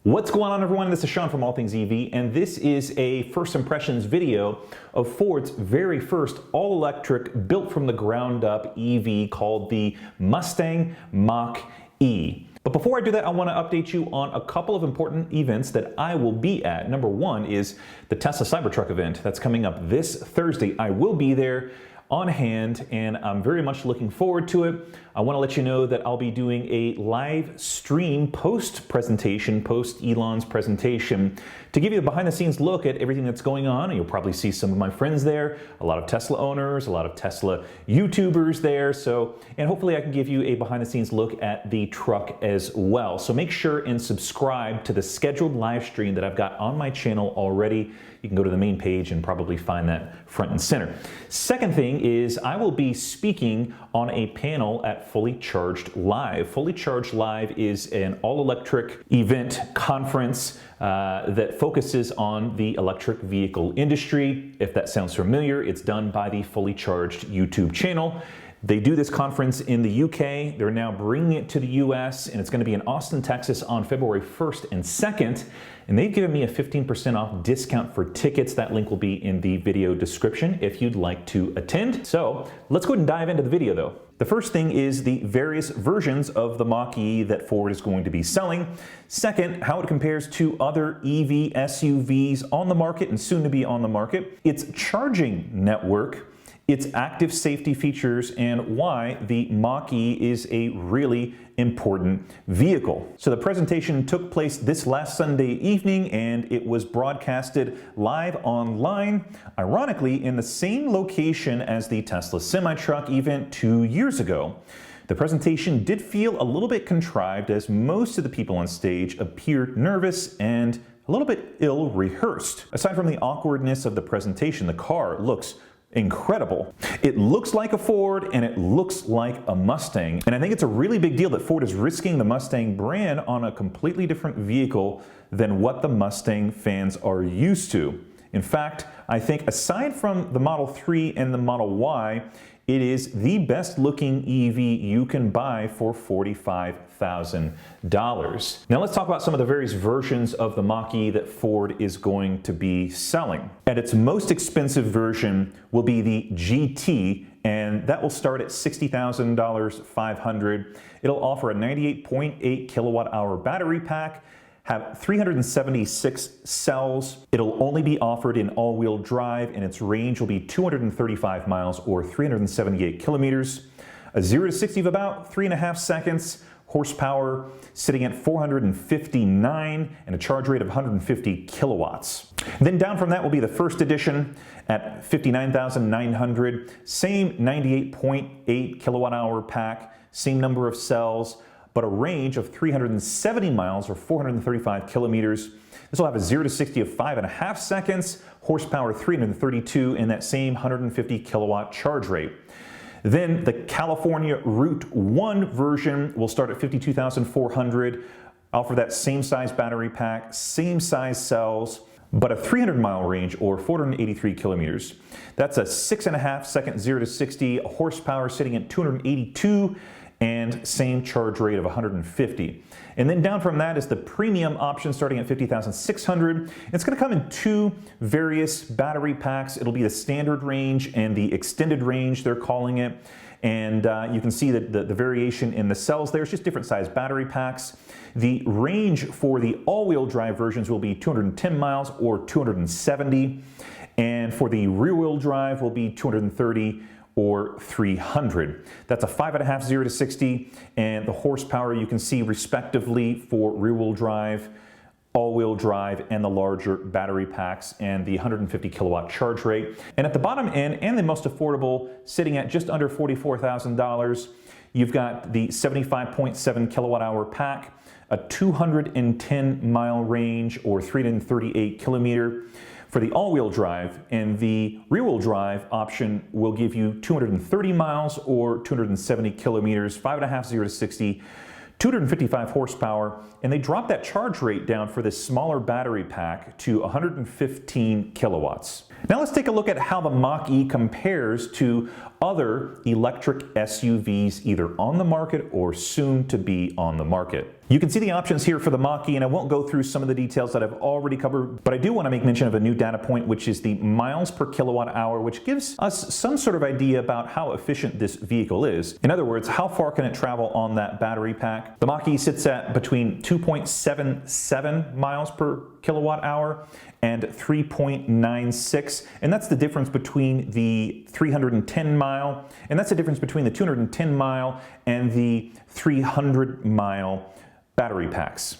What's going on, everyone? This is Sean from All Things EV, and this is a first impressions video of Ford's very first all-electric, built from the ground up EV called the Mustang Mach-E. But before I do that, I want to update you on a couple of important events that I will be at. Number one is the Tesla Cybertruck event that's coming up this Thursday. I will be there on hand, and I'm very much looking forward to it. I want to let you know that I'll be doing a live stream post-presentation, post-Elon's presentation, to give you the behind-the-scenes look at everything that's going on. And you'll probably see some of my friends there, a lot of Tesla owners, a lot of Tesla YouTubers there. And hopefully I can give you a behind-the-scenes look at the truck as well. So make sure and subscribe to the scheduled live stream that I've got on my channel already. You can go to the main page and probably find that front and center. Second thing is I will be speaking on a panel at Fully Charged Live. Fully Charged Live is an all-electric event conference that focuses on the electric vehicle industry. If that sounds familiar, it's done by the Fully Charged YouTube channel. They do this conference in the UK. They're now bringing it to the US, and it's going to be in Austin, Texas on February 1st and 2nd. And they've given me a 15% off discount for tickets. That link will be in the video description if you'd like to attend. So let's go ahead and dive into the video though. The first thing is the various versions of the Mach-E that Ford is going to be selling. Second, how it compares to other EV SUVs on the market and soon to be on the market. Its charging network, its active safety features, and why the Mach-E is a really important vehicle. So the presentation took place this last Sunday evening, and it was broadcasted live online, ironically in the same location as the Tesla semi-truck event 2 years ago. The presentation did feel a little bit contrived, as most of the people on stage appeared nervous and a little bit ill-rehearsed. Aside from the awkwardness of the presentation, the car looks incredible. It looks like a Ford and it looks like a Mustang. And I think it's a really big deal that Ford is risking the Mustang brand on a completely different vehicle than what the Mustang fans are used to. In fact, I think aside from the Model 3 and the Model Y, it is the best looking EV you can buy for $45,000. Now let's talk about some of the various versions of the Mach-E that Ford is going to be selling. At its most expensive version will be the GT, and that will start at $60,000, $500. It'll offer a 98.8 kilowatt hour battery pack, have 376 cells. It'll only be offered in all-wheel drive, and its range will be 235 miles or 378 kilometers. A 0 to 60 of about 3.5 seconds. Horsepower sitting at 459 and a charge rate of 150 kilowatts. Then down from that will be the first edition at 59,900. Same 98.8 kilowatt hour pack, same number of cells, but a range of 370 miles or 435 kilometers. This will have a 0 to 60 of 5.5 seconds, horsepower 332, and that same 150 kilowatt charge rate. Then the California Route 1 version will start at 52,400, offer that same size battery pack, same size cells, but a 300-mile range or 483 kilometers. That's a 6.5 second 0 to 60, horsepower sitting at 282, and same charge rate of 150. And then down from that is the premium option starting at 50,600. It's going to come in two various battery packs. It'll be the standard range and the extended range, they're calling it. And you can see that the variation in the cells there. It's just different size battery packs. The range for the all-wheel drive versions will be 210 miles or 270. And for the rear-wheel drive will be 230 or 300. That's a 5.5 0 to 60, and the horsepower you can see respectively for rear-wheel drive, all-wheel drive, and the larger battery packs, and the 150 kilowatt charge rate. And at the bottom end, and the most affordable, sitting at just under $44,000, you've got the 75.7 kilowatt hour pack, a 210 mile range or 338 kilometer. For the all-wheel drive, and the rear-wheel drive option will give you 230 miles or 270 kilometers, 5.5 0 to 60, 255 horsepower, and they dropped that charge rate down for this smaller battery pack to 115 kilowatts. Now let's take a look at how the Mach-E compares to other electric SUVs either on the market or soon to be on the market. You can see the options here for the Mach-E, and I won't go through some of the details that I've already covered, but I do want to make mention of a new data point, which is the miles per kilowatt hour, which gives us some sort of idea about how efficient this vehicle is. In other words, how far can it travel on that battery pack? The Mach-E sits at between 2.77 miles per kilowatt hour and 3.96, and that's the difference between the 310 mile, and that's the difference between the 210 mile and the 300 mile battery packs.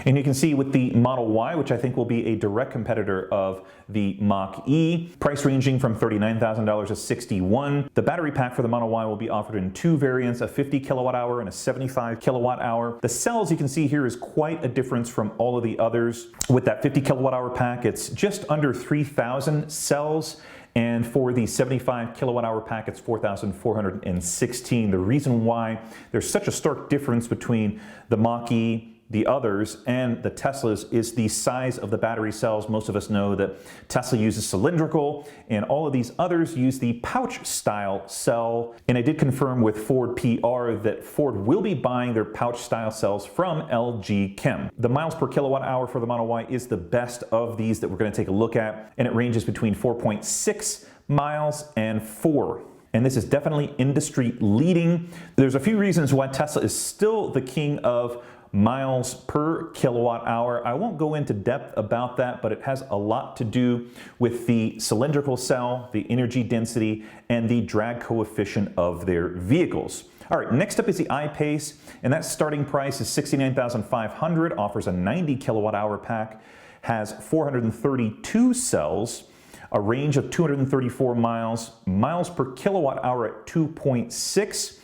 And you can see with the Model Y, which I think will be a direct competitor of the Mach-E, price ranging from $39,000 to $61,000. The battery pack for the Model Y will be offered in two variants, a 50 kilowatt hour and a 75 kilowatt hour. The cells you can see here is quite a difference from all of the others. With that 50 kilowatt hour pack, it's just under 3,000 cells. And for the 75 kilowatt hour pack, it's 4,416. The reason why there's such a stark difference between the Mach-E, the others, and the Teslas is the size of the battery cells. Most of us know that Tesla uses cylindrical, and all of these others use the pouch style cell. And I did confirm with Ford PR that Ford will be buying their pouch style cells from LG Chem. The miles per kilowatt hour for the Model Y is the best of these that we're going to take a look at, and it ranges between 4.6 miles and 4. And this is definitely industry leading. There's a few reasons why Tesla is still the king of miles per kilowatt hour. I won't go into depth about that, but it has a lot to do with the cylindrical cell, the energy density, and the drag coefficient of their vehicles. All right, next up is the I-Pace, and that starting price is $69,500, offers a 90 kilowatt hour pack, has 432 cells, a range of 234 miles, miles per kilowatt hour at 2.6.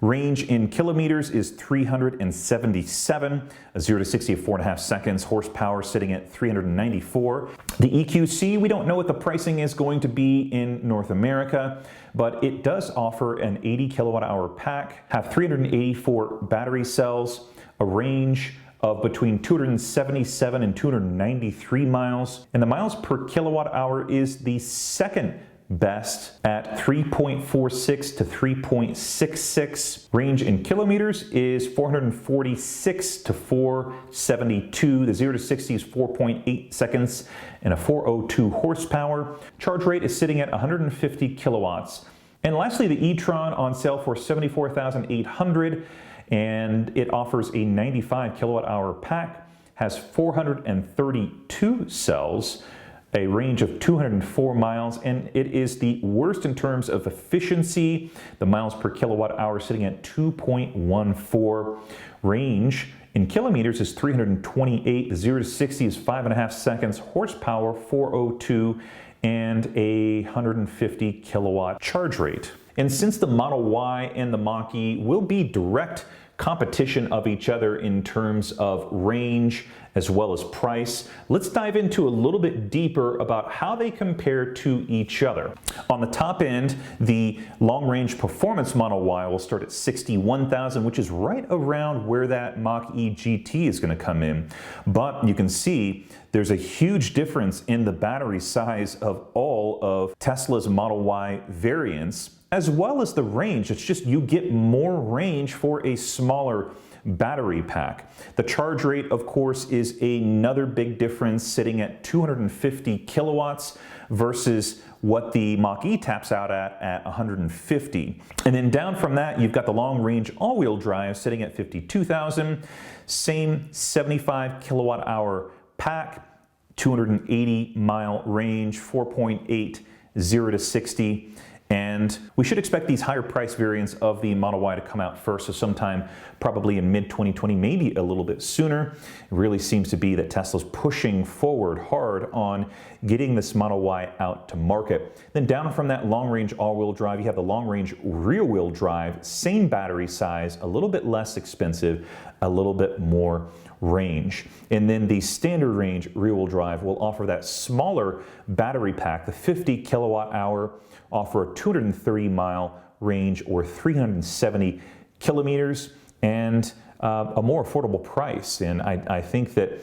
Range in kilometers is 377, a 0 to 60 of 4.5 seconds, horsepower sitting at 394. The EQC, we don't know what the pricing is going to be in North America, but it does offer an 80 kilowatt hour pack, have 384 battery cells, a range of between 277 and 293 miles, and the miles per kilowatt hour is the second best at 3.46 to 3.66. Range in kilometers is 446 to 472. The 0 to 60 is 4.8 seconds and a 402 horsepower. Charge rate is sitting at 150 kilowatts. And lastly, the e-tron on sale for $74,800, and it offers a 95 kilowatt hour pack, has 432 cells, a range of 204 miles, and it is the worst in terms of efficiency. The miles per kilowatt hour sitting at 2.14. Range in kilometers is 328. The 0 to 60 is 5.5 seconds. Horsepower 402 and a 150 kilowatt charge rate. And since the Model Y and the Mach-E will be direct competition of each other in terms of range as well as price, let's dive into a little bit deeper about how they compare to each other. On the top end, the long-range performance Model Y will start at $61,000, which is right around where that Mach-E GT is going to come in. But you can see there's a huge difference in the battery size of all of Tesla's Model Y variants, as well as the range. It's just you get more range for a smaller battery pack. The charge rate, of course, is another big difference, sitting at 250 kilowatts versus what the Mach-E taps out at 150. And then down from that, you've got the long-range all-wheel drive sitting at 52,000. Same 75 kilowatt hour pack, 280 mile range, 4.8, 0 to 60. And we should expect these higher price variants of the Model Y to come out first, so sometime probably in mid-2020, maybe a little bit sooner. It really seems to be that Tesla's pushing forward hard on getting this Model Y out to market. Then down from that long-range all-wheel drive, you have the long-range rear-wheel drive, same battery size, a little bit less expensive, a little bit more range. And then the standard range rear-wheel drive will offer that smaller battery pack, the 50 kilowatt hour, offer a 230 mile range or 370 kilometers, and a more affordable price. And I think that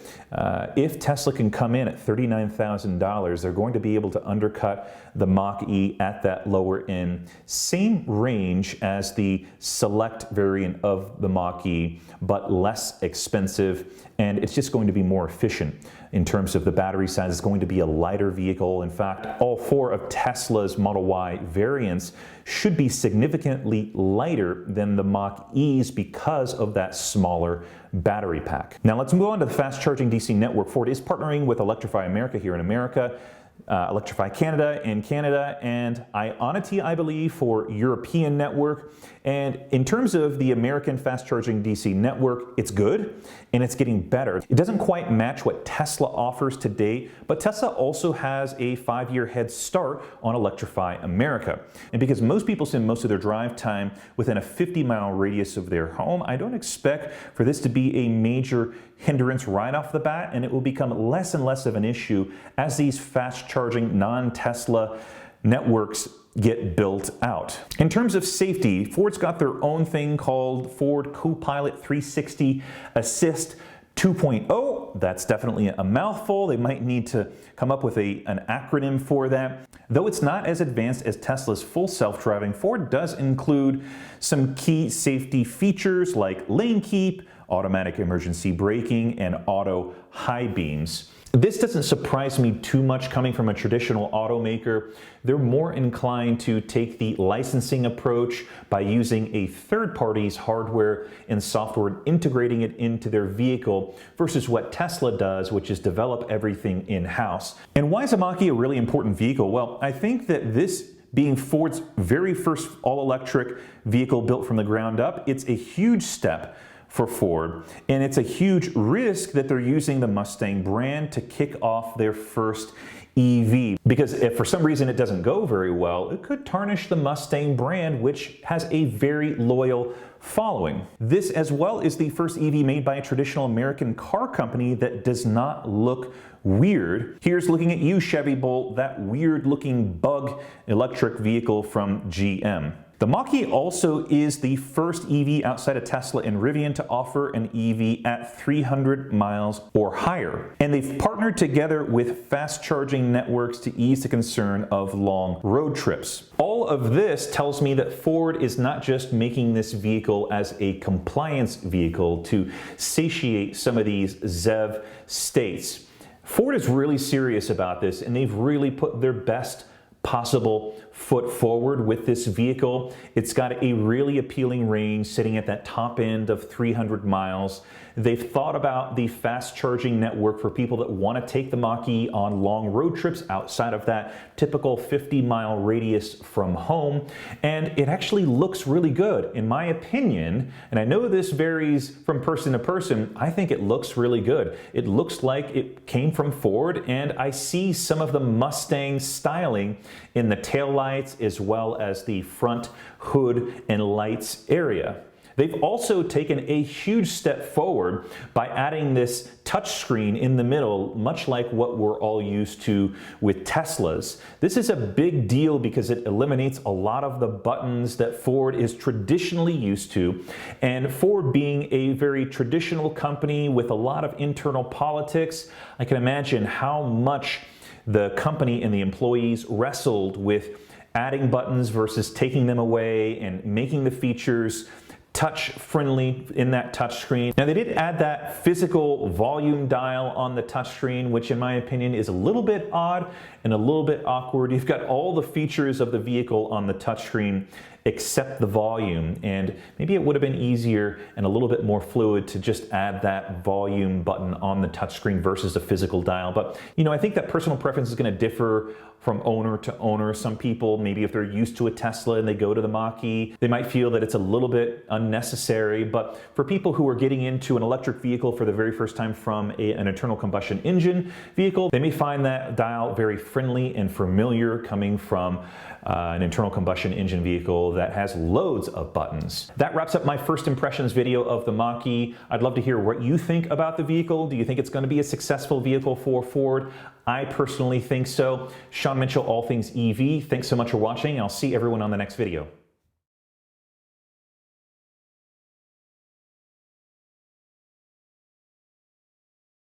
if Tesla can come in at $39,000, they're going to be able to undercut the Mach-E at that lower end. Same range as the Select variant of the Mach-E, but less expensive, and it's just going to be more efficient. In terms of the battery size, it's going to be a lighter vehicle. In fact, all 4 of Tesla's Model Y variants should be significantly lighter than the Mach-E's because of that smaller battery pack. Now let's move on to the fast charging DC network. Ford is partnering with Electrify America here in America, Electrify Canada in Canada, and Ionity, I believe, for European network. And in terms of the American fast charging DC network, it's good and it's getting better. It doesn't quite match what Tesla offers today, but Tesla also has a 5-year head start on Electrify America. And because most people spend most of their drive time within a 50-mile radius of their home, I don't expect for this to be a major hindrance right off the bat, and it will become less and less of an issue as these fast charging non-Tesla networks get built out. In terms of safety, Ford's got their own thing called Ford Co-Pilot 360 Assist 2.0. That's definitely a mouthful. They might need to come up with an acronym for that. Though it's not as advanced as Tesla's full self-driving, Ford does include some key safety features like lane keep, automatic emergency braking, and auto high beams. This doesn't surprise me too much coming from a traditional automaker. They're more inclined to take the licensing approach by using a third party's hardware and software and integrating it into their vehicle versus what Tesla does, which is develop everything in-house. And why is a Mach-E a really important vehicle? Well, I think that this being Ford's very first all-electric vehicle built from the ground up, it's a huge step for Ford, and it's a huge risk that they're using the Mustang brand to kick off their first EV, because if for some reason it doesn't go very well, it could tarnish the Mustang brand, which has a very loyal following. This as well is the first EV made by a traditional American car company that does not look weird. Here's looking at you, Chevy Bolt, that weird looking bug electric vehicle from GM. The Mach-E also is the first EV outside of Tesla and Rivian to offer an EV at 300 miles or higher. And they've partnered together with fast charging networks to ease the concern of long road trips. All of this tells me that Ford is not just making this vehicle as a compliance vehicle to satiate some of these ZEV states. Ford is really serious about this, and they've really put their best possible foot forward with this vehicle. It's got a really appealing range sitting at that top end of 300 miles. They've thought about the fast charging network for people that want to take the Mach-E on long road trips outside of that typical 50-mile radius from home. And it actually looks really good, in my opinion. And I know this varies from person to person. I think it looks really good. It looks like it came from Ford, and I see some of the Mustang styling in the taillights as well as the front hood and lights area. They've also taken a huge step forward by adding this touchscreen in the middle, much like what we're all used to with Teslas. This is a big deal because it eliminates a lot of the buttons that Ford is traditionally used to. And Ford being a very traditional company with a lot of internal politics, I can imagine how much the company and the employees wrestled with adding buttons versus taking them away and making the features touch-friendly in that touchscreen. Now, they did add that physical volume dial on the touchscreen, which in my opinion is a little bit odd and a little bit awkward. You've got all the features of the vehicle on the touchscreen except the volume, and maybe it would have been easier and a little bit more fluid to just add that volume button on the touchscreen versus a physical dial. But you know, I think that personal preference is going to differ from owner to owner. Some people, maybe if they're used to a Tesla and they go to the Mach-E, they might feel that it's a little bit unnecessary. But for people who are getting into an electric vehicle for the very first time from an internal combustion engine vehicle, they may find that dial very friendly and familiar coming from an internal combustion engine vehicle that has loads of buttons. That wraps up my first impressions video of the Mach-E. I'd love to hear what you think about the vehicle. Do you think it's going to be a successful vehicle for Ford? I personally think so. Sean Mitchell, All Things EV. Thanks so much for watching. I'll see everyone on the next video.